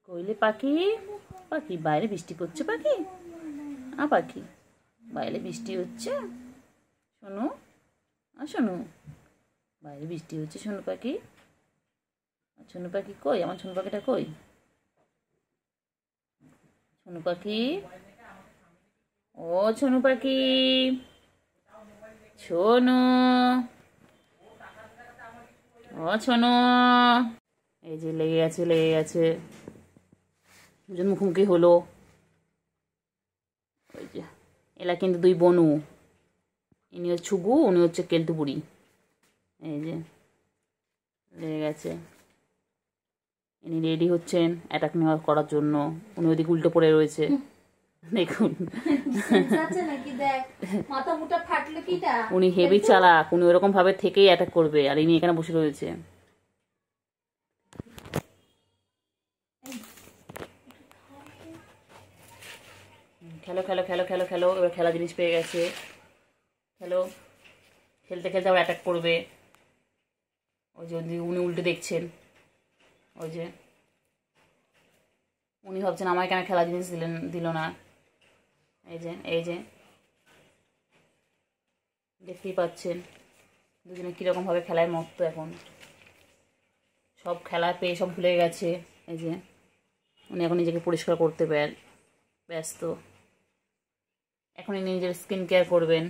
কইলে পাখি, পাখি বাইরে বৃষ্টি পড়ছে, পাখি পাখি বাইরে বৃষ্টি হচ্ছে, শোনো শোনো বাইরে বৃষ্টি হচ্ছে, শোনো পাখি। শোনো পাখি কই, আমার শোনো পাখিটা কই? শোনো পাখি, ও শোনো পাখি, শোনো, ও শোনো। এই যে লেগে গেছে, লেগে গেছে, দুজন মুখোমুখি হলো। ওই যে এলা কিন্তু দুই বনু, ইনি হচ্ছে ছুগু, উনি হচ্ছে কেলটুপুরি। এই যে লেগে গেছে, ইনি রেডি হচ্ছেন অ্যাটাক নেওয়া করার জন্য, উনি ওইদিকে উল্টো পড়ে রয়েছে, দেখুন। উনি হেভি চালাক, উনি ওরকম ভাবে থেকেই অ্যাটাক করবে, আর ইনি এখানে বসে রয়েছে। খেলো খেলো খেলো খেলো খেলো, এবার খেলা জিনিস পেয়ে গেছে, খেলো। খেলতে খেলতে আবার অ্যাটাক করবে। ওই যে উনি উল্টে দেখছেন, ওই যে উনি ভাবছেন আমায় কেন খেলা জিনিস দিল না। এই যে এই যে দেখতেই পাচ্ছেন দুজনে কীরকম ভাবে খেলায় মত্ত, এখন সব খেলা পেয়ে সব ভুলে গেছে। এই যে উনি এখন নিজেকে পরিষ্কার করতে ব্যস্ত, এখন ইনি নিজের স্কিন কেয়ার করবেন,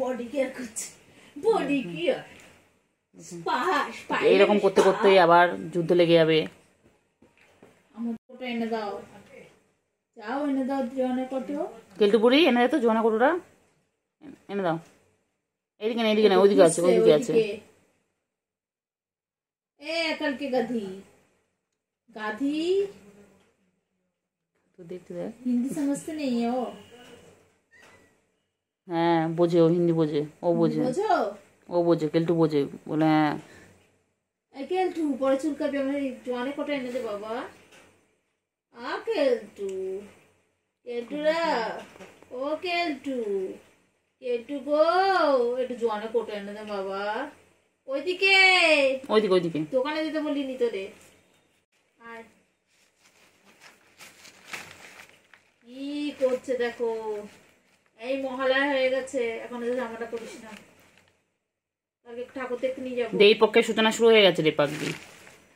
বডি কেয়ার করছে, বডি কেয়ার। এইরকম করতে করতেই আবার যুদ্ধ লেগে যাবে। আমার ফটো এনে দাও, যাও এনে দাও, জোয়ানের ফটো। কেলটুপুরি এনে দাও তো, জোয়ানের ফটোটা এনে দাও। এইদিকে না, এইদিকে না, ওইদিকে আছে, ওইদিকে আছে। ए अकल के गधी, गाधी तो देखते देख, हिंदी समझते नहीं है वो। হ্যাঁ বোঝে, ও হিন্দি বোঝে, ও বোঝে, ও বোঝে, কেলটু বোঝে বলে। হ্যাঁ কেলটু পরে চুলকাবে, আমার জোয়ানে কটা এনে দে বাবা। কেলটু, কেলটুরা, ও কেলটু, কেলটু গো, একটু জোয়ানে কোটা এনে দে বাবা। ওইদিকে ওইদিকে ওইদিকে দোকানে দিতে বলিনি তোরে। আর কি করছে দেখো, এই মহালয়া হয়ে গেছে, এখন জামাটা করিস না, তাকে ঠাকুর দেখতে নিয়ে যাবো। এই পক্ষে সূচনা শুরু হয়ে গেছে রে পাগলি,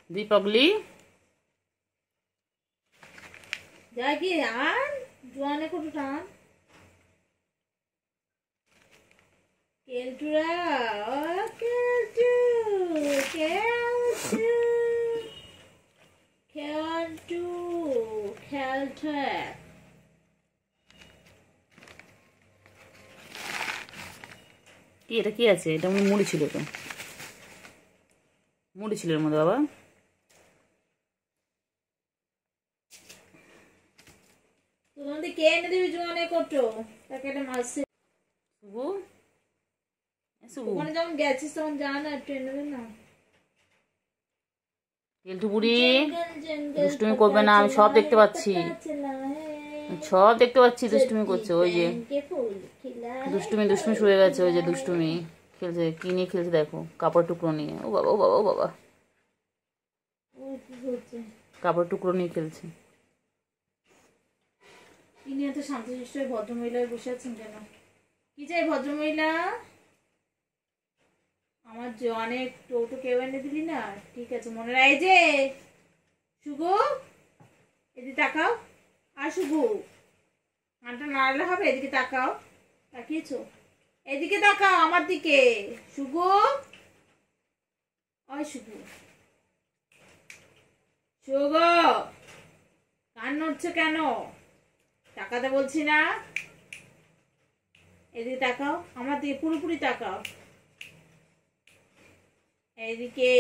দুই পাগলি যাই কি আর জোয়ানে কত টান। কেলটুরা, ও কেলটু, কেলটু, কেলটু, খেলছে। কি এটা, কি আছে এটা? মুড়ি ছিল তো, মুড়ি ছিল এর মধ্যে বাবা। তোমাদের কে এনে দিবি জোয়ানে কত, তাকে একটা মাছ। শুভু, শুভু ওখানে যখন গেছিস তখন যা না, একটু এনে দে না। কেলটুপুরি দুষ্টুমি করবে না, আমি সব দেখতে পাচ্ছি, সব দেখতে পাচ্ছি দুষ্টুমি করছে। ওই যে দুষ্টুমি দুষ্টুমি শুরু হয়ে গেছে, ওই যে দুষ্টুমি খেলছে, কি নিয়ে খেলছে দেখো, কাপড় টুকরো নিয়ে। ও বাবা, ও বাবা, ও বাবা, কাপড় টুকরো নিয়ে খেলছে। ইনি এত শান্তশিষ্ট ভদ্রমহিলায় বসে আছেন কেন? কি চাই ভদ্রমহিলা? আমার জোয়ানে টোটো কেউ এনে দিলি না, ঠিক আছে মনে রাখ। এই যে শুভু, এদিকে তাকাও, আর শুভু কানটা নাড়ালে হবে, এদিকে তাকাও, তাকিয়েছো, এদিকে তাকাও আমার দিকে। শুভু, ওই শুভু, শুভ, কান নড়ছে কেন? তাকাতে বলছি না, এদিকে তাকাও, আমার দিকে পুরোপুরি তাকাও, এইদিকে।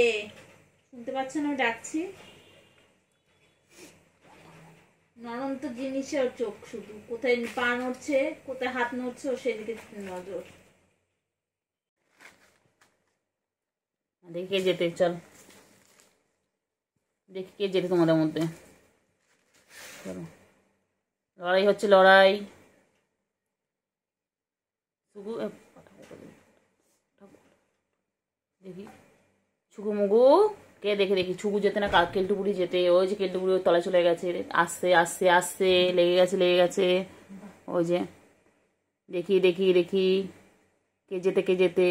শুনতে পাচ্ছ না ডাকছি? নরন্ত জিনিসের চোখ, শুধু কোথায় পা নড়ছে, কোথায় হাত নড়ছে, ও সেদিকে নজর। দেখি কে যেতে, চল দেখি কে যেতে তোমাদের মধ্যে। চলো, লড়াই হচ্ছে, লড়াই। দেখি শুকু মুগু কে দেখে দেখি ছুগু যেতে না কেলটু বুড়ি যেতে, ওই যে কেলটু বুড়ি ওর তলায় চলে গেছে, আস্তে আস্তে আস্তে লেগে গেছে লেগে গেছে। ওই যে দেখি দেখি দেখি কে যেতে কে যেতে,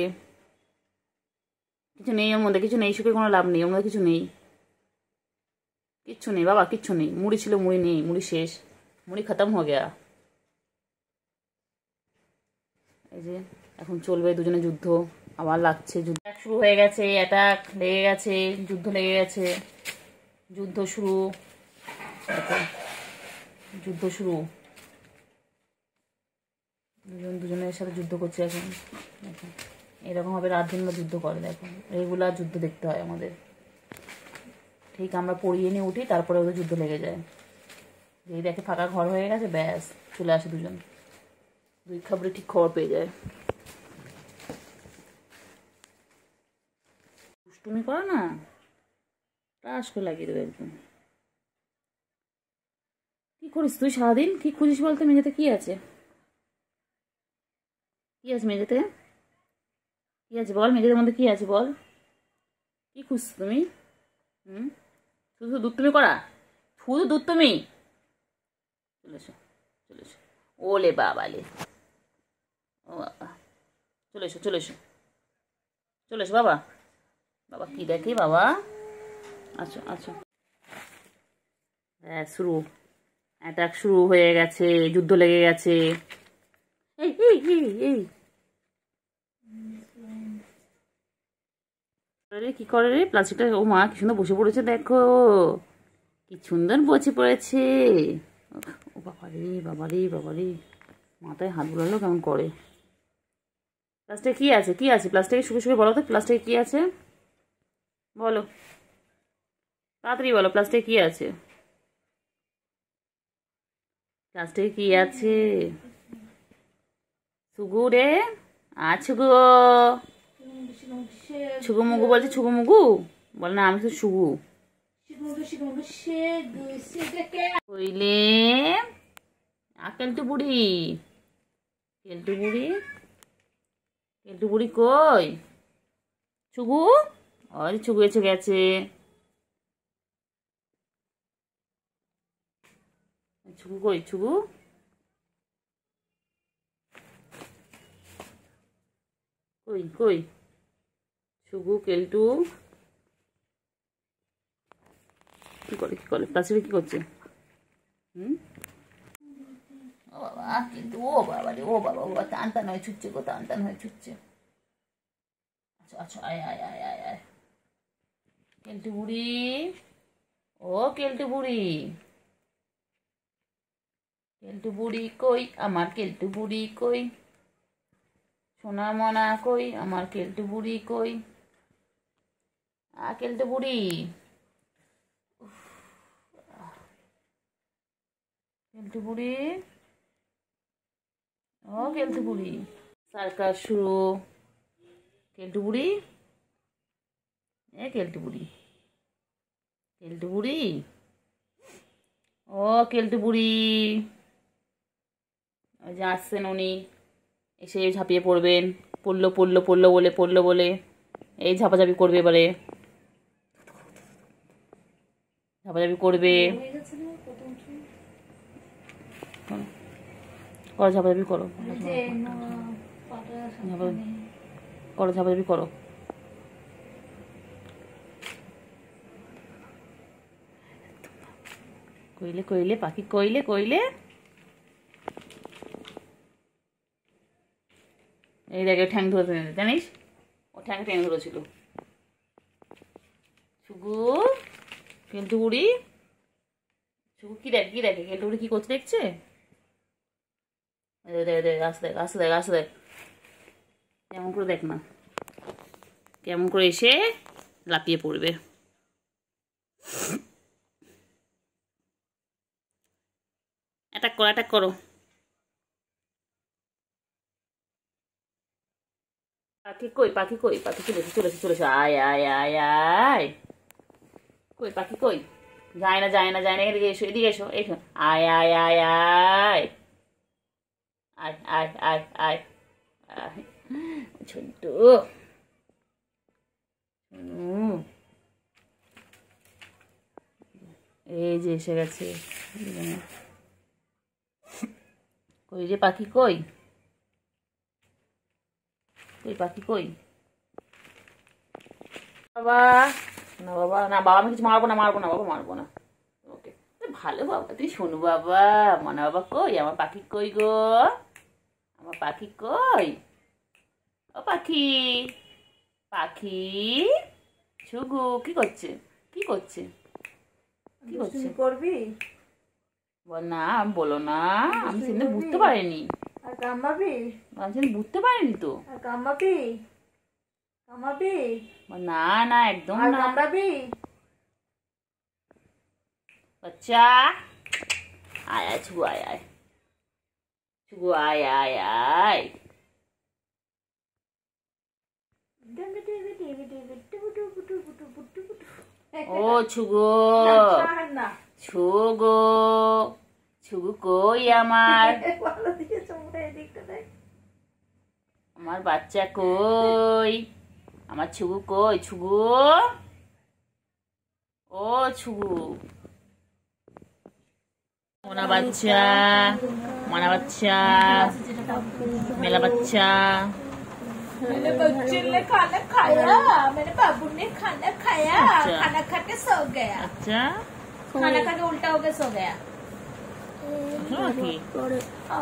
কিছু নেই ওর মধ্যে, কিছু নেই, শুকে কোনো লাভ নেই, ওর মধ্যে কিছু নেই, কিচ্ছু নেই বাবা, কিচ্ছু নেই। মুড়ি ছিল, মুড়ি নেই, মুড়ি শেষ, মুড়ি খতম হয়ে গেয়া। এই যে এখন চলবে দুজনে যুদ্ধ, আবার লাগছে, যুদ্ধ শুরু হয়ে গেছে, অ্যাটাক লেগে গেছে, যুদ্ধ লেগে গেছে, যুদ্ধ শুরু, যুদ্ধ শুরু, দুজনের সাথে যুদ্ধ করছে এখন। দেখো এরকম ভাবে রাত দিন যুদ্ধ করে, দেখো রেগুলার যুদ্ধ দেখতে হয় আমাদের। ঠিক আমরা পড়িয়ে নিয়ে উঠি, তারপরে ওদের যুদ্ধ লেগে যায়। যেই দেখে ফাঁকা ঘর হয়ে গেছে, ব্যাস চলে আসে দুজন, দুই খবরে ঠিক খবর পেয়ে যায়। দুষ্টুমি করো না, টাস করে লাগিয়ে দেবে একদম। কি করিস তুই সারাদিন, কি খুঁজিস বলতে? মেঝেতে কি আছে, কি আছে মেঝেতে, কি আছে বল, মেঝেদের মধ্যে কি আছে বল, কি খুঁজছো তুমি? শুধু শুধু দুধ তুমি করা, শুধু দুধ তুমি। চলে এসো চলে এসো, ওলে বাবালে, ও বাবা, চলে এসো চলে এসো চলে এসো বাবা, বাবা কি দেখে বাবা, আচ্ছা আচ্ছা। হ্যাঁ শুরু, অ্যাটাক শুরু হয়ে গেছে, যুদ্ধ লেগে গেছে। এই এই এই এই কি করে রে প্লাস্টিকটা, ও মা কি সুন্দর বসে পড়েছে, দেখো কি সুন্দর বসে পড়েছে। ও বাবারে বাবারে বাবারে, মাথায় হাত বুলালো কেমন করে। প্লাস্টিকে কি আছে, কি আছে প্লাস্টিকে, শুকে শুকে বলো তো প্লাস্টিকে কি আছে, বলো তাড়াতাড়ি বলো, প্লাস্টিকে কি আছে, প্লাস্টিকে কি আছে? ছুগু রে, ছুগু, ছুগু মুগু বলছে, ছুগু মুগু বলে না, আমি তো ছুগু। কইলে কেলটু বুড়ি, কেলটু বুড়ি, কেলটু বুড়ি কই? ছুগু, ওই ছুগু এসে গেছে, ছুগু কই, ছুগু কই কই, ছুগু কেলটু কি করে, কি করে প্লাস্টিকে কি করছে? ও বাবা কিন্তু, ও বাবা রে, ও বাবা, ও বাবা টান টান হয়ে ছুটছে গো, টান টান হয়ে ছুটছে। আচ্ছা আচ্ছা, আয় আয় আয় আয় আয়, কেলটু বুড়ি, ও কেলটু বুড়ি, কেলটু বুড়ি কই, আমার কেলটু বুড়ি কই, সোনা মনা কই, আমার কেলটু বুড়ি কই, কেলটু বুড়ি, কেলটু বুড়ি, ও কেলটু বুড়ি, সার্কাস শুরু, কেলটু বুড়ি, এ কেলটু বুড়ি, কেলটু বুড়ি, ও কেলটু বুড়ি, ওই যে আসছেন উনি, এসে ঝাঁপিয়ে পড়বেন, পড়লো পড়লো পড়লো বলে, পড়লো বলে এই ঝাপাঝাপি করবে, এবারে ঝাপাঝাপি করবে, করো ঝাপাঝাপি করো, করো ঝাপাঝাপি করো। কইলে কইলে পাখি, কইলে কইলে, এই দেখে ঠ্যাং ধরে জানিস, ও ঠ্যাং টেনে ধরেছিল। ছুগু, কেলটু বুড়ি, ছুগু কি দেখে, কি দেখে কেলটু বুড়ি কি করছে দেখছে, আসতে দেখ আসতে দেখ আসতে দেখ, কেমন করে দেখ না, কেমন করে এসে লাপিয়ে পড়বে। অ্যাটাক করো, অ্যাটাক করো। পাখি কই, পাখি কই, পাখি চলেছে চলেছে চলেছে, আয় আয় আয় আয়, কই পাখি কই, যায় না যায় না যায় না, এদিকে এসো এদিকে এসো, এসো, আয় আয় আয় আয়, আয় আয় আয় আয় আয়, ছোট্ট এই যে এসে গেছে। কই রে পাখি, কই কই পাখি কই? বাবা না, বাবা না, বাবা আমি কিছু মারবো না, মারবো না বাবা, মারবো না। ওকে ভালো বাবা, তুই শোনো বাবা। মনা বাবা কই? আমার পাখি কই গো? আমার পাখি কই? ও পাখি, পাখি শুগু কি করছে? কি করছে? কি করছে? করবি বল না, আমি বলো না, আমি সেদিন বুঝতে পারিনি। আর কামাবি? আমি সেদিন বুঝতে পারিনি তো। আর কামাবি? কামাবি? না না, একদম আর না। কামড়াবি? বাচ্চা আয় আয় ছুগু, আয় আয় ছুগু, আয় আয় আয়। ও ছুগু, না ছুগু, ছুগু কই আমার? ভালো দিয়েছ, এদিকটা দেখ। আমার বাচ্চা কই? আমার ছুগু কই? ছুগু, ও ছুগু, মোনা বাচ্চা, মোনা বাচ্চা, মেলা বাচ্চা। मेरे बच्चे ने खाना खाया, मेरे बाबू ने खाना खाया, अच्छा। खाना खा के सो गया, আচ্ছা खाना खा के उल्टा हो के सो गया। নাকি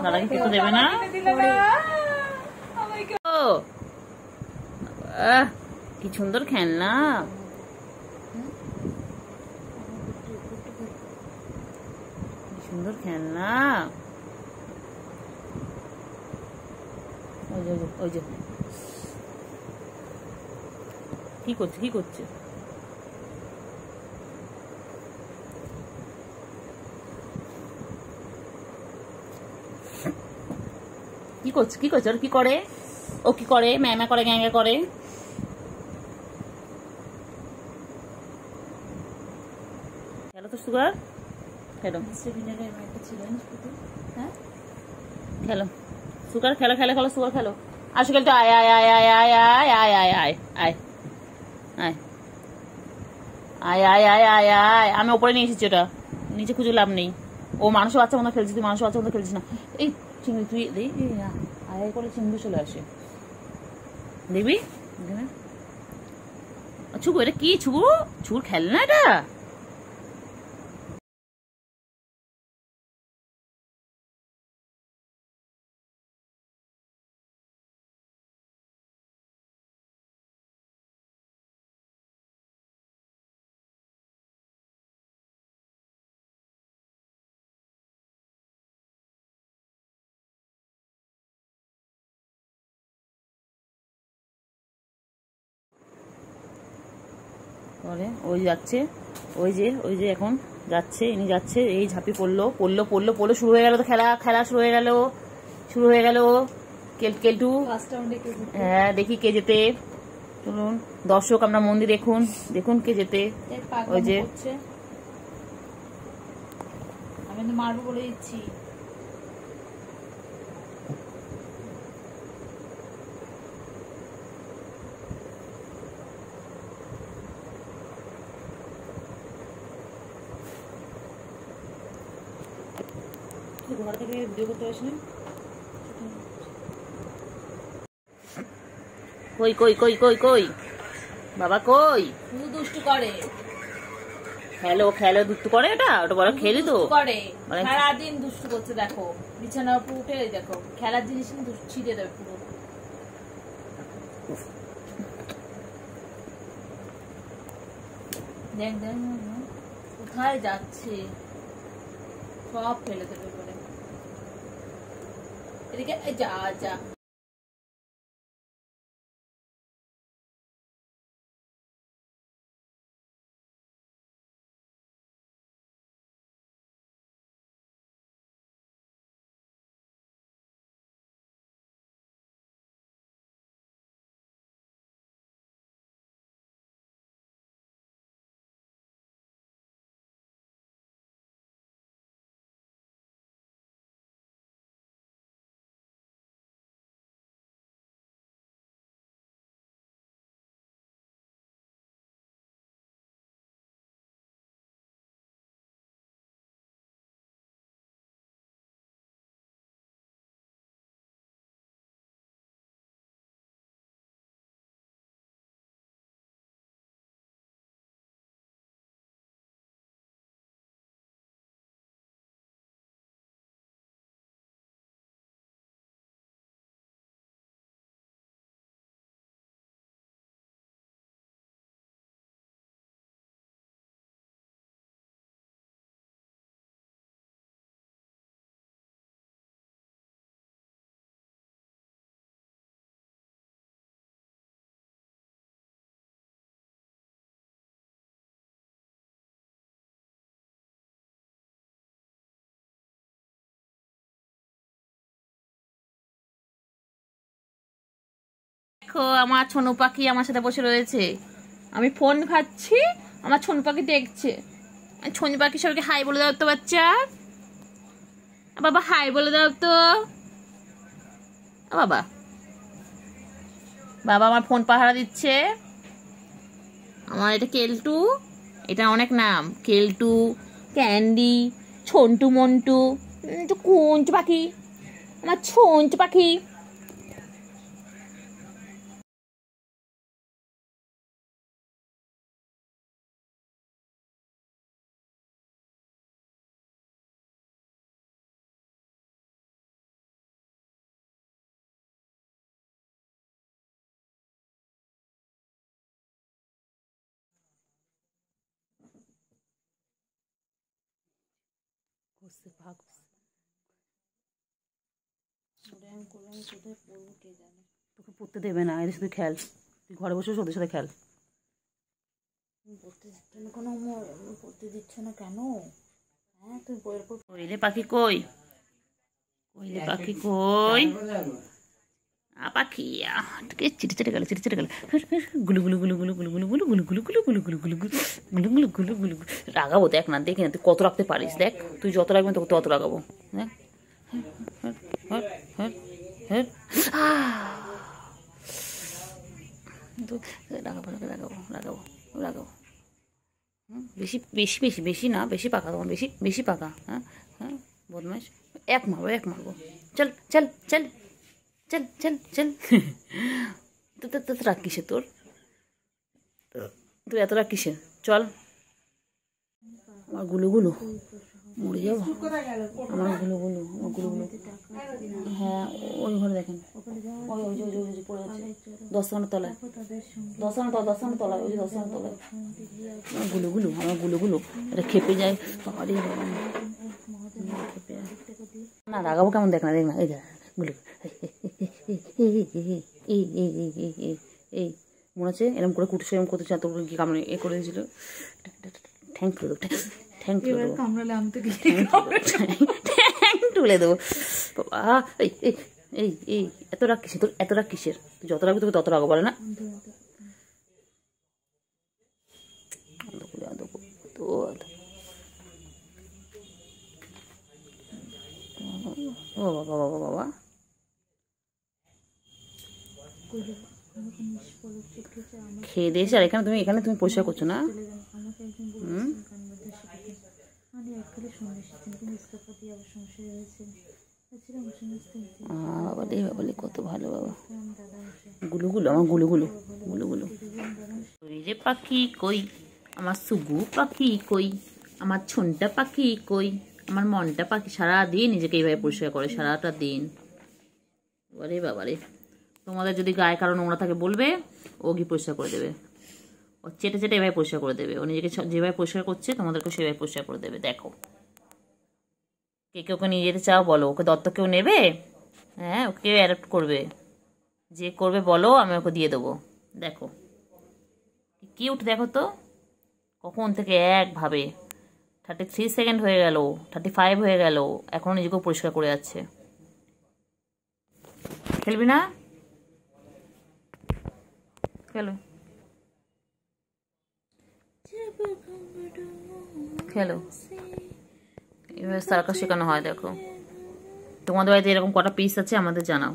দাদা কি কিছু দেবে না? ও কি সুন্দর খেলনা, কি সুন্দর খেলনা। ওই যে ওই যে কি করছে, কি করছে? কি করছে, কি করছে? ওর কি করে? ও কি করে? ম্যামা করে, গ্যাঙ্গা করে। খেলো তো সুগার, খেলো খেলো সুগার, খেলো খেলো খেলো সুগার, খেলো। আসো খেলতে, আয় আয় আয় আয় আয় আয় আয় আয় আয় আয় আয় আয় আয় আয় আয় আয়। আমি ওপরে নিয়ে এসেছি, ওটা নিচে খুঁজে লাভ নেই। ও মানুষ বাচ্চা মতো খেলছিস, তুই মানুষ বাচ্চা মতো খেলছিস না। এই চিংড়ি, তুই আয় আয় করে চিংড়ি চলে আসে, দেখবি? ছুগু এটা কি? ছুগু, ছুগুর খেলনা এটা? পরে ওই যাচ্ছে, ওই যে এখন যাচ্ছে, ইনি যাচ্ছে, এই ঝাঁপি পড়লো পড়লো পড়লো পড়লো, শুরু হয়ে গেল তো খেলা, খেলা শুরু হয়ে গেল, শুরু হয়ে গেল। কেলটু, হ্যাঁ দেখি কে যেতে। চলুন দর্শক আমরা মন্দির দেখুন, দেখুন কে যেতে। ওই যে আমি তো মারবো বলে দিচ্ছি। ঘর থেকে ভিডিও করতে আসলেন। কই কই কই কই কই বাবা কই? শুধু দুষ্টু করে, খেলো খেলো, দুষ্টু করে, এটা ওটা বড় খেলি তো করে মানে সারাদিন দুষ্টু করছে। দেখো বিছানার উপর উঠে, দেখো খেলার জিনিস ছিঁড়ে দেবে পুরো। দেখ দেখ কোথায় যাচ্ছে, সব ফেলে দেবে বলে। এদিকে যা যা। দেখো আমার ছোনু পাখি আমার সাথে বসে রয়েছে, আমি ফোন খাচ্ছি, আমার ছোনু পাখি দেখছে। ছোনু পাখি সবাইকে হাই বলে দাও তো বাচ্চা, বাবা হাই বলে দাও তো বাবা। বাবা আমার ফোন পাহারা দিচ্ছে। আমার এটা কেলটু, এটা অনেক নাম, কেলটু, ক্যান্ডি, ছন্টু মন্টু, কুঞ্চ পাখি, আমার ছঞ্চ পাখি। তোকে পড়তে দেবে না, এদের সাথে খেল, তুই ঘরে বসে ওদের সাথে খেল। পড়তে দিচ্ছ না কেন? হ্যাঁ তুই বইয়ের পর কইলে পাখি কই, কইলে পাখি কই, পাখি চিটে চিটে গেল, চিটে চিটে গেল, গুলু গুলু গুলু গুলু গুলু গুলু গুলু গুলু গুলু গুলু গুলু গুলু গুলু গুলু গুলু গুলু গুলু। রাগাবো দেখ না, দেখি না তুই কত রাখতে পারিস, দেখ তুই যত রাখবেন তোকে তত রাগাবো। দেখ রাগাবো রাগাবো রাগাবো রাগাবো। বেশি বেশি বেশি বেশি না, বেশি পাকা তখন, বেশি বেশি পাকা। হ্যাঁ হ্যাঁ বদমাইশ, এক মারবো এক মারবো। চল চল চল চল চল চল। তো রাগ কিসে তোর, তুই এত রাগ কিসে? চল। আমার গুলো গুলো মরে যাবো, আমার গুলো গুলো, আমার গুলো গুলো। হ্যাঁ ওই ঘরে দেখেন, ওই ওই ওই ওই পড়ে আছে 10 খানার তলায়, 10 খানার তলায়, 10 খানার তলায়, ওই যে 10 খানার তলায়। আমার গুলো গুলো, আমার গুলো গুলো, এটা খেপে যায়। বাবারে বাবা, খেপে যায় না, রাগাবো কেমন দেখ না, দেখ না, এই দেখ গুলো। এই এই এই এই এই এই মনে আছে এরকম করে কুটুস এরকম করতে চাতো কি কামড়ে এ করে দিয়েছিল। ঠ্যাং তুলে দেবো, ঠ্যাং তুলে দেবো, ঠ্যাং তুলে দেবো বাবা। এই এই এই এই এত রাগ কিসের তোর, এত রাগ কিসের? তুই যত রাখবি তোকে তত রাগো, বলে না? বাবা বাবা বাবা খেয়ে দিয়েছে। আর এখানে তুমি, এখানে তুমি পরিষ্কার করছো না? বাবা রে বাবা রে, কত ভালো বাবা। গুলু গুলো, আমার গুলু গুলো, গুলু গুলো। ওই রে পাখি কই, আমার সুগু পাখি কই, আমার ছনটা পাখি কই, আমার মনটা পাখি। সারাদিন নিজেকে এইভাবে পরিষ্কার করে, সারাটা দিন। বাবারে বাবারে, তোমাদের যদি গায়ে কারো নোংরা থাকে বলবে, ও গিয়ে পরিষ্কার করে দেবে। ও চেটে চেটে এভাবে পরিষ্কার করে দেবে। ও নিজেকে যেভাবে পরিষ্কার করছে তোমাদেরকে সেভাবে পরিষ্কার করে দেবে। দেখো, কে কে ওকে নিয়ে যেতে চাও বলো, ওকে দত্ত কেউ নেবে? হ্যাঁ ওকে কেউ অ্যাডপ্ট করবে? যে করবে বলো, আমি ওকে দিয়ে দেবো। দেখো কিউট, দেখো তো কখন থেকে একভাবে 33 সেকেন্ড হয়ে গেল, 35 হয়ে গেল, এখনো নিজেকেও পরিষ্কার করে যাচ্ছে। খেলবি না? খেলো খেলো, এভাবে সার্কাস শেখানো হয়। দেখো তোমাদের বাড়িতে এরকম কটা পিস আছে আমাদের জানাও।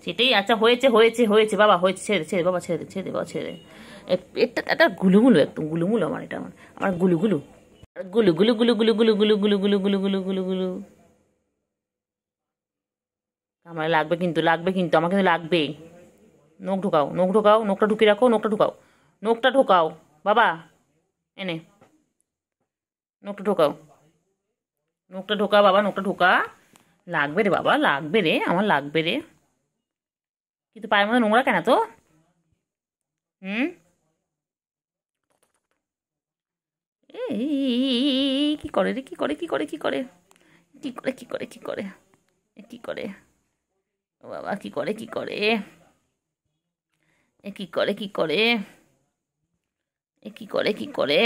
সেটাই, আচ্ছা হয়েছে হয়েছে হয়েছে বাবা, হয়েছে, ছেড়ে ছেড়ে বাবা, ছেড়ে ছেড়ে বাবা, ছেড়ে। এটা এটা গুলুগুলো, একদম গুলুগুলো আমার, এটা আমার, আমার গুলুগুলো, গুলু গুলু গুলু গুলু গুলু গুলু গুলু গুলু গুলু গুলু গুলু গুলু। আমার লাগবে কিন্তু, লাগবে কিন্তু, আমার কিন্তু লাগবে। নখ ঢোকাও, নখ ঢোকাও, নখটা ঢুকিয়ে রাখো, নখটা ঢোকাও, নখটা ঢোকাও বাবা, এনে নখটা ঢোকাও, নখটা ঢোকা বাবা, নখটা ঢোকা। লাগবে রে বাবা, লাগবে রে, আমার লাগবে রে। কিন্তু পায়ের মধ্যে নোংরা কেন তো? এই কি করে রে, কি করে, কি করে, কি করে, কি করে, কি করে, কি করে, কি করে ও বাবা, কি করে, কি করে, এ কি করে, কি করে, এ কি করে, কি করে,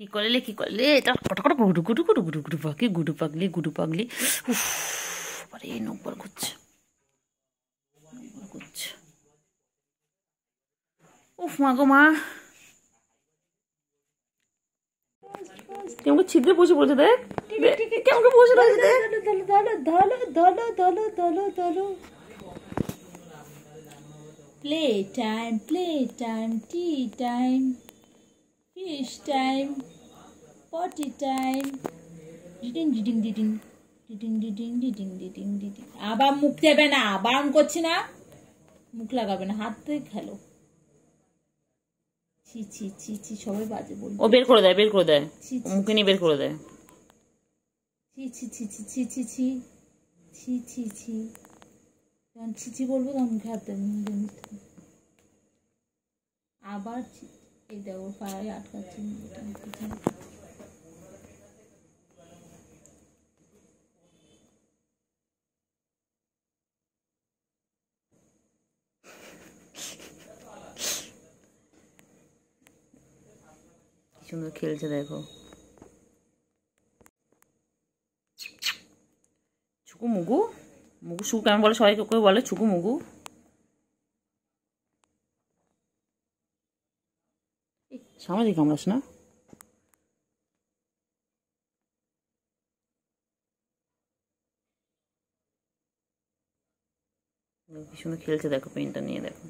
কি করলে এটা কটা গুডু গুডু গুডু গুডু গুডু পাখি গুডু পাগলি উফ আরে নকবার করছে উফ মা গো মা কেমন ছিদ্রে বসে পড়েছে দেখ কেমন বসে রয়েছে দেখ play time tea time fish time পটি টাইম ডিডিং ডিডিং ডিডিং ডিডিং ডিডিং ডিডিং ডিডিং ডিডিং আবার মুখ দেবে না বারণ করছি না মুখ লাগাবে না হাত থেকে খেলো ছি ছি ছি ছি সবাই বাজে বলবে ও বের করে দেয় মুখে নিয়ে বের করে দেয় ছি ছি ছি ছি ছি ছি ছি ছি ছি ছি যখন ছি ছি বলবো তখন মুখে হাত দেবে আবার এই দেখো পায়ে আটকাচ্ছে সুন্দর খেলছে দেখো ছুকু মুগু শুকু কেমন বলে সবাই কেউ বলে ছুকু মুগু সামনে দিকে কামড়াস না কি সুন্দর খেলছে দেখো পেনটা নিয়ে দেখো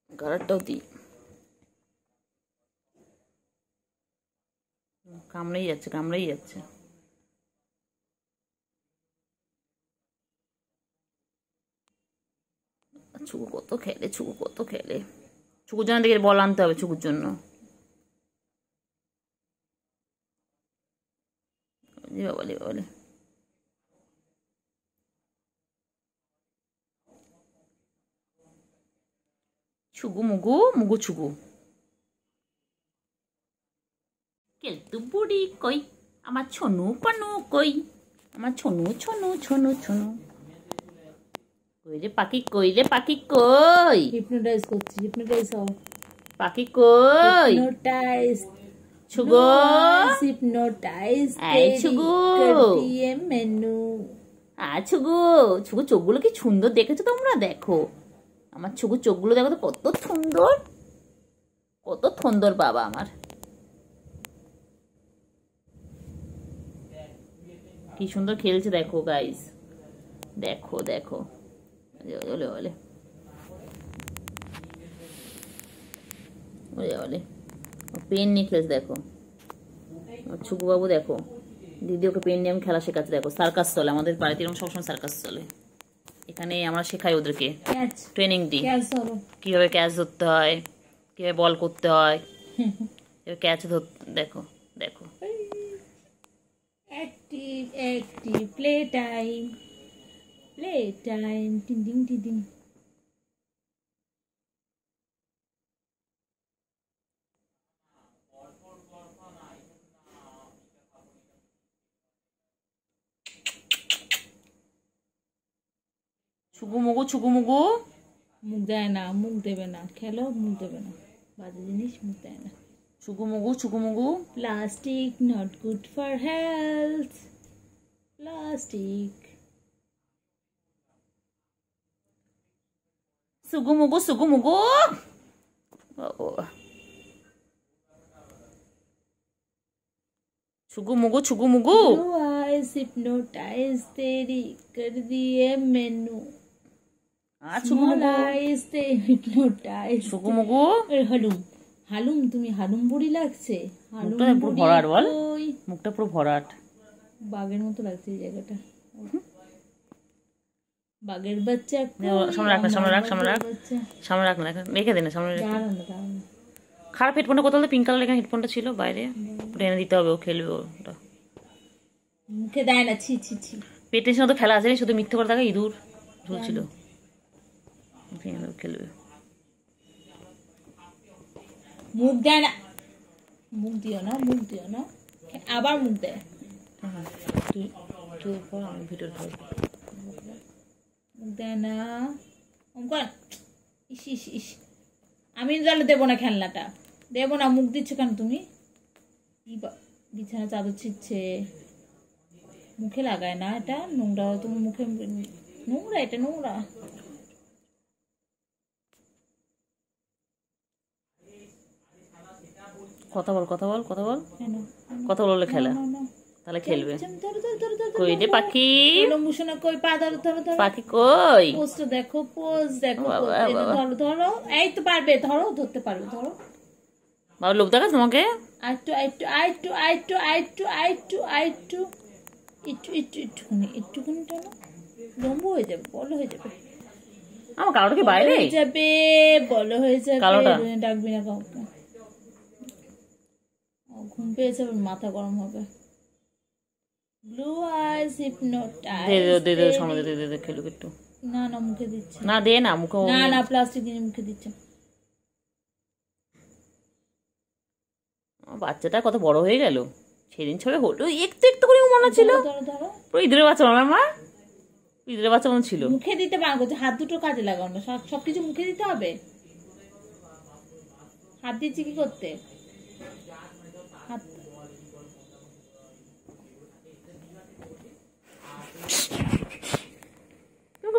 কালারটাও দিই কামড়েই যাচ্ছে ছুকু কত খেলে ছুকুর জন্য দেখে বল আনতে হবে ছুকুর জন্য বলে ছুকু মুগু ছুকু কেলতু বুড়ি কই আমার ছনু পানু কই আমার ছনু কই রে পাখি কই হিপনোটাইজ করছি হিপনোটাইজ হও পাখি কই হিপনোটাইজ ছুগো হিপনোটাইজ এই ছুগু দিয়ে মেনু ছুগু চোখগুলো কি সুন্দর দেখেছো তোমরা দেখো আমার ছুগু চোখগুলো দেখো তো কত সুন্দর বাবা আমার কি সুন্দর খেলছে দেখো গাইস দেখো পেন নিয়ে খেলছে দেখো ছুকু বাবু দেখো দিদি ওকে পেন নিয়ে আমি খেলা শেখাচ্ছে দেখো সার্কাস চলে আমাদের বাড়িতে এরকম সবসময় সার্কাস চলে এখানে আমরা শেখাই ওদেরকে ট্রেনিং দিই কিভাবে ক্যাচ ধরতে হয় কিভাবে বল করতে হয় ক্যাচ দেখো active play time ding ding ding ding ছুকু মুগু মুখ দেয় না মুখ দেবে না খেলো মুখ দেবে না বাজে জিনিস মুখ দেয় না ছুকু মুগু plastic not good for health plastic ছুকু মুগু छुगु Mugu hypnotize तेरी कर दिए मेनू छुगु मुगु hypnotize छुगु मुगु হালুম তুমি হালুম বুড়ি লাগছে মুখটা পুরো ভরাট বল মুখটা পুরো ভরাট বাঘের মতো লাগছে এই জায়গাটা বাঘের বাচ্চা সামনে রাখ না রেখে দে না সামনে খারাপ হেডফোনটা কোথাও পিঙ্ক কালার এখানে হেডফোনটা ছিল বাইরে এনে দিতে হবে ও খেলবে ওটা মুখে দেয় না ছি ছি ছি পেটের সাথে খেলা আছে শুধু মিথ্যে করে থাকা ইঁদুর ঝুলছিল খেলবে মুখ দেয় না মুখ দিও না আবার মুখ দেয় তুই পর আমি ভিডিও মুখ দেয় না অঙ্কন ইস আমি জলে দেবো না খেলনাটা দেবো না মুখ দিচ্ছ কেন তুমি বিছানা চাদর ছিটছে, মুখে লাগায় না, এটা নোংরা, তোমার মুখে নোংরা, এটা নোংরা। কথা বল কথা বল কথা বল, কেন কথা বললে খেলা, তাহলে খেলবে। কই রে পাখি, মুসুনা কই, পা ধরো ধরো ধরো, পাখি কই, পোস্ট দেখো, পোজ দেখো, ধরো ধরো, এই তো পারবে, ধরো, ধরতে পারবে, ধরো। বাবা লোভ দেখা তোমাকে, আইটু আইটু আইটু আইটু আইটু আইটু আইটু একটু একটু একটুখানি একটুখানি টানো, লম্ব হয়ে যাবে, বড় হয়ে যাবে। আমার কালোটা কি বাইরে হয়ে যাবে, বড় হয়ে যাবে। কালোটা ডাকবি না কাউকে, ঘুম পেয়েছে, মাথা গরম হবে। ব্লু আইস হিপনোটাইজ, দে দে দে দে সামনে দে দে দে খেলুক একটু। না না মুখে দিচ্ছে না, দে না মুখে, না না প্লাস্টিক দিয়ে মুখে দিচ্ছে। বাচ্চাটা কত বড় হয়ে গেল, সেদিন ছবে হলো একটু একটু করে মনে ছিল, ধরো ধরো, পুরো ইঁদুরের বাচ্চা, আমার মা ইঁদুরের বাচ্চা মনে ছিল। মুখে দিতে পারবো, হাত দুটো কাজে লাগানো, সবকিছু মুখে দিতে হবে। হাত দিচ্ছি কি করতে, হাত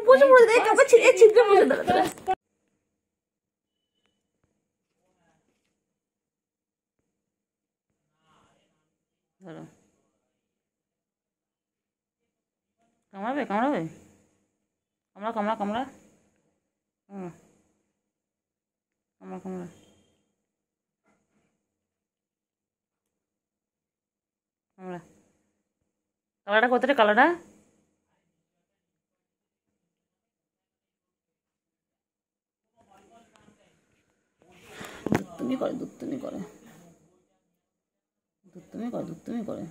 বসে পড়ে দেয়, কাপড় ছিঁড়ে ছিঁড়ে বসে দাঁড়া। ধরো, কামড়াবে কামড়াবে, কামড়া কামড়া কামড়া, কামড়া কামড়া, কামড়া। কালারটা কোথায়, কালারটা দুত্তুমি করে, দুত্তুমি করে, দুত্তুমি করে, দুত্তুমি করে,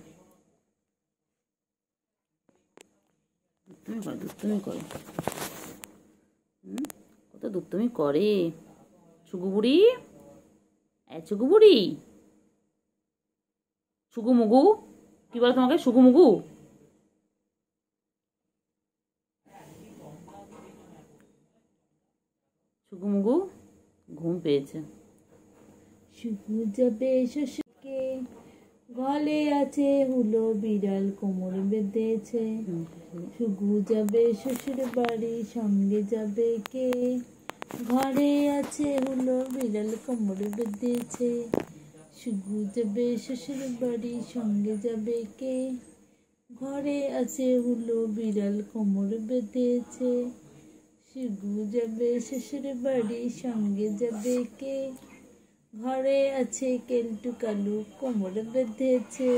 দুত্তুমি করে, দুত্তুমি করে, কত দুত্তুমি করে। ছুগু বুড়ি, ছুগু বুড়ি, ছুগু মুগু, কি বলে তোমাকে, ছুগু মুগু। ছুগু মুগু ঘুম পেয়েছে। শুকু যাবে শ্বশুরকে, গলে আছে হুলো, বিড়াল কোমর বেঁধেছে। শুকু যাবে শ্বশুর বাড়ি, সঙ্গে যাবে কে, ঘরে আছে হুলো, বিড়াল কোমর বেঁধেছে। শুকু যাবে শ্বশুর বাড়ি, সঙ্গে যাবে কে, ঘরে আছে হুলো, বিড়াল কোমর বেঁধেছে। শুকু যাবে শ্বশুর বাড়ি, সঙ্গে যাবে কে, ঘরে আছে কেলটু কালু, কোমর বেঁধেছে।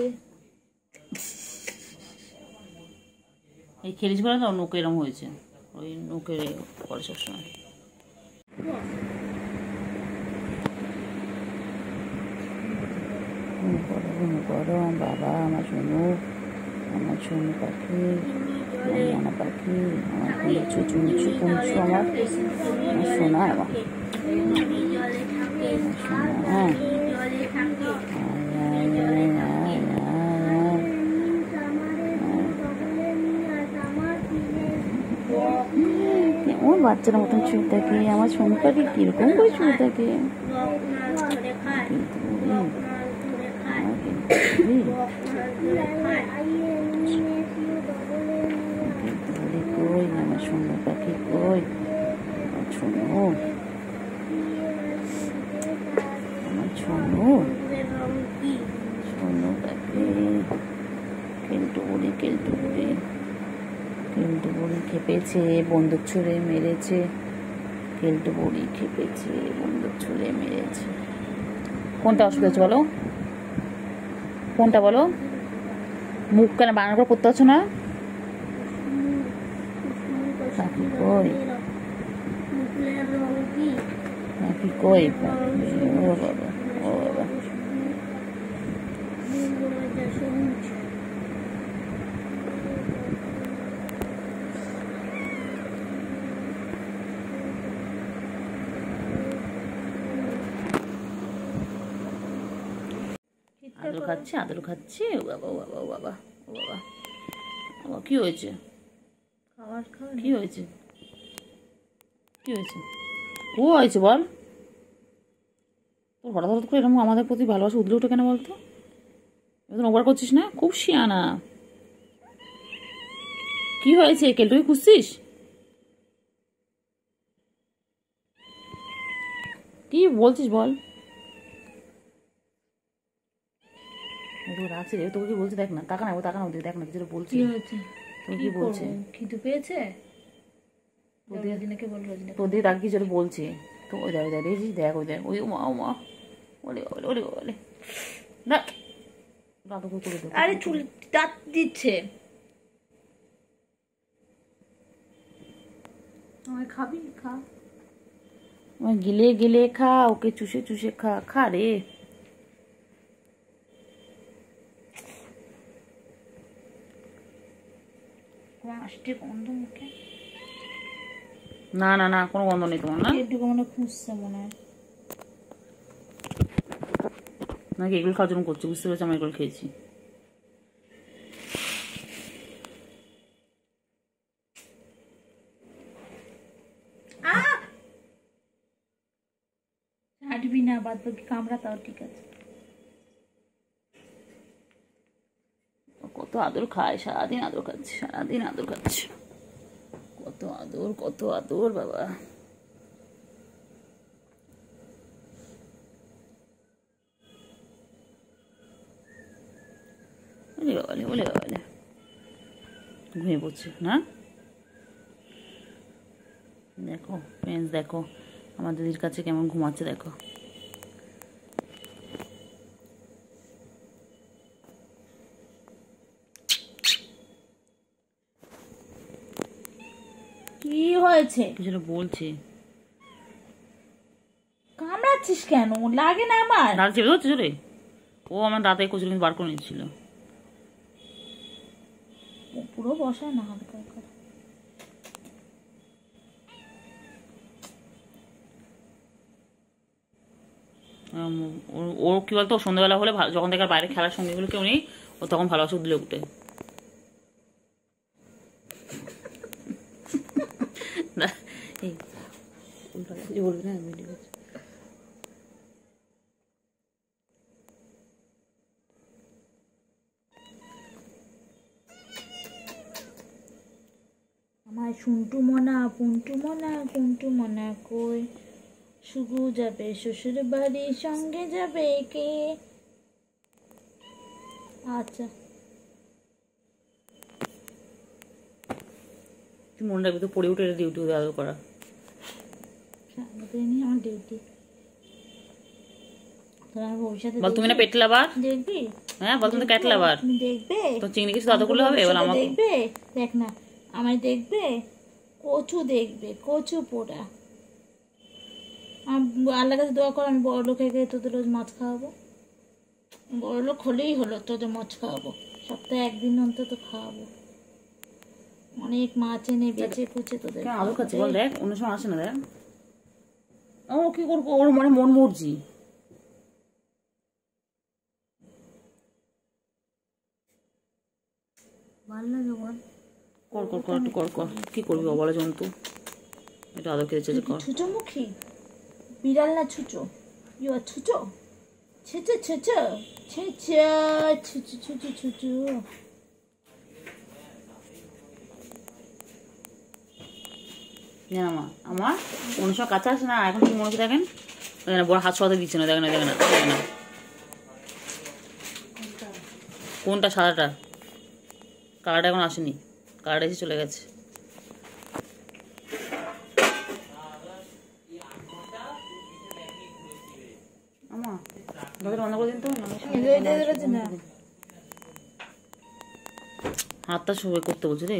এই খেলিস বলে তো নৌকে এরম হয়েছে, ওই নৌকে করে সবসময়। বাবা আমার সোনু, আমার সোনু পাখি, মনা পাখি, আমার কুঞ্চু চুঞ্চু কুঞ্চু, আমার সোনা, আমার সোনা। ওর বাচ্চার মতন শুয়ে থাকে, আমার সোনু পাখি কিরকম করে শুয়ে থাকে। কই আমার সোনু পাখি, কই আমার সোনু, আমার সোনু, সোনু পাখি। কেলটু বুড়ি, কেলটু বুড়ি, কেলটু বুড়ি খেপেছে, বন্দুক ছুঁড়ে মেরেছে। কেলটু বুড়ি খেপেছে, বন্দুক ছুঁড়ে মেরেছে। কোনটা অসুবিধা হচ্ছে বলো, কোনটা বলো, মুখ কেন বানানো করে করতে পারছো না। পাখি কই, পাখি কই, ও বাবা, ও বাবা। আদর খাচ্ছে, আদর খাচ্ছে, ও বাবা, ও বাবা, ও বাবা, ও বাবা, বাবা কি হয়েছে, কি হয়েছে, কি হয়েছে, ও হয়েছে বল। তোর হঠাৎ হঠাৎ করে এরকম আমাদের প্রতি ভালোবাসা উঠলে উঠে কেন বলতো। এখন ওভার করছিস না, খুব শিয়ানা। কি হয়েছে, কেলটুকে খুঁজছিস? কি বলছিস বল। রাখছি রে, তোকে কি বলছে দেখ না, তাকা না, ও তাকা না, দেখ না কিছু বলছি। কি হয়েছে? তুমি কি বলছে? খিদে পেয়েছে? তোর দিয়ে তাকে কিছু বলছে তো, ওই দেখ দেখ দেখছিস, দেখ ওই দেখ, ওই মা ও মা, ওলে ওলে ওলে ওলে না, দাদু করে দেবো। আরে চুল দাঁত দিচ্ছে। আমায় খাবি? খা। গিলে গিলে খা, ওকে চুষে চুষে খা, খা রে। আসছে গন্ধ মুখে। না না না, কোনো গন্ধ নেই তোমার। না একটু মনে খুঁজছে মনে হয়, নাকি এগুলো খাওয়ার জন্য করছি, বুঝতে পেরেছি, আমি এগুলো খেয়েছি। হাঁটবি না, বাদ বাকি কামড়া তাও ঠিক আছে। কত আদর খায়, সারাদিন আদর খাচ্ছে, সারাদিন আদর খাচ্ছে, কত আদর, কত আদর বাবা। ওলে বাবালে, ওলে বাবালে, ঘুমিয়ে পড়ছে না। দেখো ফ্রেন্ডস, দেখো আমার দিদির কাছে কেমন ঘুমাচ্ছে, দেখো। কি হয়েছে? কিছু বলছে। কামড়াচ্ছিস কেন? লাগে না আমার? দাঁত চেপে ধরছে রে, ও আমার দাঁতে কচুরি কিন্তু বার করে নিচ্ছিল। পুরো বসায় না, হালকা হালকা। ওর কি বলতো, সন্ধ্যাবেলা হলে যখন দেখার বাইরে খেলার সঙ্গীগুলো কেউ নেই, ও তখন ভালোবাসা দিলে উঠে। বলবি না, আমার শুন্টু মনা, পুন্টু মনা, কুন্টু মনা কই? শুধু যাবে শ্বশুর বাড়ি, সঙ্গে যাবে কে? আচ্ছা, তুই মনে রাখবি তো, পড়ে উঠে ডিউটি আদর করা। আমার ডিউটি। বল তুমি না পেট লাভার? দেখবি? হ্যাঁ বল, তুমি তো ক্যাট লাভার। তুমি দেখবে তো চিংড়ি কিছু আদর করলে হবে? বল আমাকে দেখবে, দেখ না আমায় দেখবে। কচু দেখবে, কচু পোড়া। আল্লাহর কাছে দোয়া কর, আমি বড় লোক হয়ে গিয়ে তোদের রোজ মাছ খাওয়াবো। বড় লোক হলেই হলো, তোদের মাছ খাওয়াবো, সপ্তাহে একদিন অন্তত খাওয়াবো। অনেক মাছ এনে বেচে কুচে তোদের আদর খাচ্ছে। বল দেখ, অন্য সময় আসে না, দেখ ও কি করবো, ওর মানে মন মর্জি। ভালো লাগে বল? কর কর কর, একটু কর কর, কি করবি অবলা জন্তু, এটা আদর খেয়েছে যে কর। ছুচো মুখী বিড়াল না ছুচো? ইউ আর ছুচো, ছুচো ছুচো ছুচো ছুচো ছুচো ছুচো। জানা মা আমার অন্য সময় কাছে আসে না, এখন কি মনে হচ্ছে দেখেন, বড় হাত সরাতে দিচ্ছে না, দেখেন না, দেখেন না, দেখেন না। কোনটা? সাদাটা? কালারটা এখন আসেনি, কালারটা এসে চলে গেছে। আমা দরজা বন্ধ করে দিন তো, হাতটা শুয়ে করতে বলছে রে,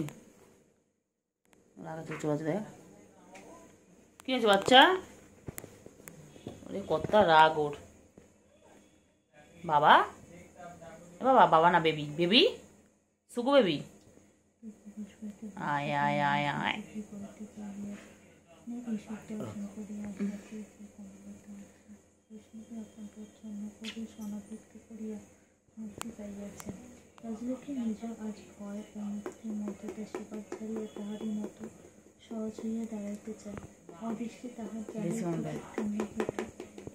লাগাতে চলে দেখ। কি হয়েছে বাচ্চা? ওরে কত রাগ ওর। বাবা, বাবা, বাবা না, বেবি, বেবি, সুকু বেবি, আয় আয় আয় আয়। রাজলক্ষ্মী নিজ আজ ভয় ও মুক্তির মধ্যে সেবার ছাড়িয়ে তাহারই মতো সহজ হইয়া দাঁড়াইতে চায়। অদৃষ্টে তাহার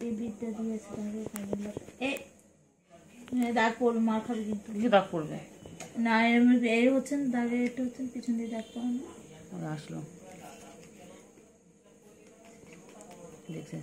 এই বিদ্যা দিয়েছে তাহাকে কাজে দাগ পড়বে, মার খাবে কিন্তু। কিছু দাগ পড়বে না এরম এর হচ্ছেন দাগে, এটা হচ্ছেন পিছন দিয়ে দাগ পড়ানো। আসলো দেখছেন।